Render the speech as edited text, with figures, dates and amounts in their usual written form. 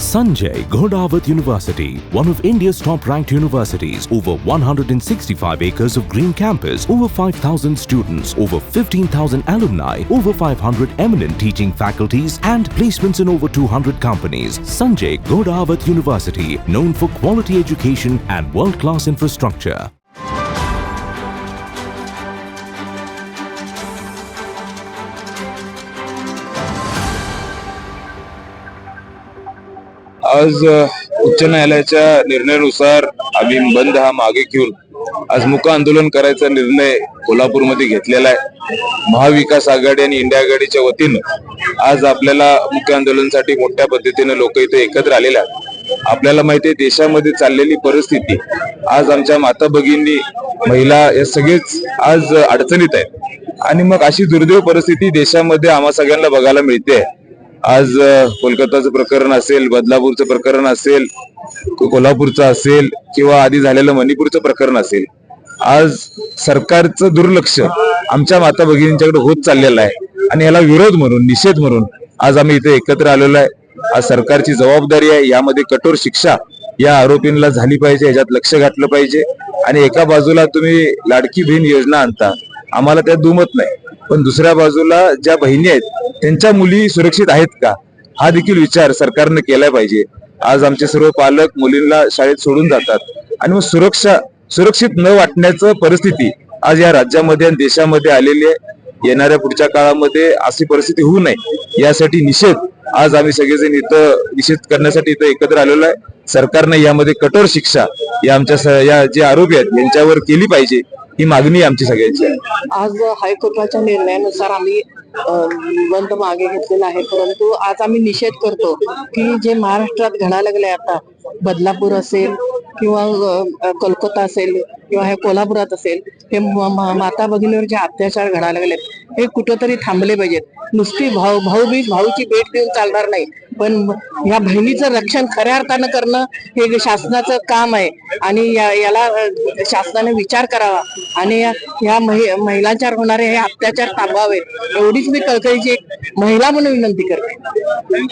Sanjay Ghodawat University, one of India's top-ranked universities, over 165 acres of green campus, over 5,000 students, over 15,000 alumni, over 500 eminent teaching faculties, and placements in over 200 companies. Sanjay Ghodawat University, known for quality education and world-class infrastructure. आज उच्च न्यायालयाच्या निर्णयानुसार आम्ही बंद हा मागे घेऊन आज मूक आंदोलन करायचा निर्णय कोल्हापूरमध्ये घेतलेला आहे. महाविकास आघाडी आणि इंडिया आघाडीच्या वतीनं आज आपल्याला मुख्य आंदोलनासाठी मोठ्या पद्धतीने लोक इथे एकत्र आलेले आहेत. आपल्याला माहिती आहे देशामध्ये चाललेली परिस्थिती, आज आमच्या माता भगिनी महिला या सगळेच आज अडचणीत आहेत आणि मग अशी दुर्दैव परिस्थिती देशामध्ये आम्हा सगळ्यांना बघायला मिळते. आज कोलकाताचं प्रकरण असेल, बदलापूरचं प्रकरण असेल, कोल्हापूरचं असेल किंवा आधी झालेलं मणिपूरचं प्रकरण असेल, आज सरकारचं दुर्लक्ष आमच्या माता भगिनींच्याकडे होत चाललेलं आहे आणि याला विरोध म्हणून, निषेध म्हणून आज आम्ही इथे एकत्र आलेलो आहे. आज सरकारची जबाबदारी आहे, यामध्ये कठोर शिक्षा या आरोपींना झाली पाहिजे, याच्यात लक्ष घातलं पाहिजे. आणि एका बाजूला तुम्ही लाडकी बहीण योजना आणता, आम्हाला त्यात दुमत नाही, पण दुसऱ्या बाजूला ज्या बहिणी आहेत त्यांच्या मुली सुरक्षित आहेत का, हा देखील विचार सरकारने केला पाहिजे. आज आमचे सर्व पालक मुलींना शाळेत सोडून जातात आणि मग सुरक्षित न वाटण्याचं परिस्थिती आज या राज्यामध्ये आणि देशामध्ये आलेली आहे. येणाऱ्या पुढच्या काळामध्ये अशी परिस्थिती होऊ नये यासाठी निषेध आज आम्ही सगळेजण इथं निषेध करण्यासाठी इथं एकत्र आलेलो आहे. सरकारने यामध्ये कठोर शिक्षा या आमच्या या जे आरोपी आहेत यांच्यावर केली पाहिजे, ही मागणी आमची सगळ्यांची आहे. आज हायकोर्टाच्या निर्णयानुसार आम्ही बंद मागे घेतलेला आहे, परंतु आज आम्ही निषेध करतो की जे महाराष्ट्रात घडायला लागले आता, बदलापूर असेल किंवा कोलकाता असेल किंवा हे कोल्हापुरात असेल, हे माता भगिनीवर जे अत्याचार घडायला लागले हे कुठंतरी थांबले पाहिजेत. नुसती भाऊची भेट देऊन चालणार नाही, पण या बहिणीचं रक्षण खऱ्या अर्थानं करणं हे शासनाचं काम आहे आणि याला शासनाने विचार करावा आणि या महिलांच्यावर होणारे हे अत्याचार थांबवावेत, एवढीच मी कळकळीची एक महिला म्हणून विनंती करते.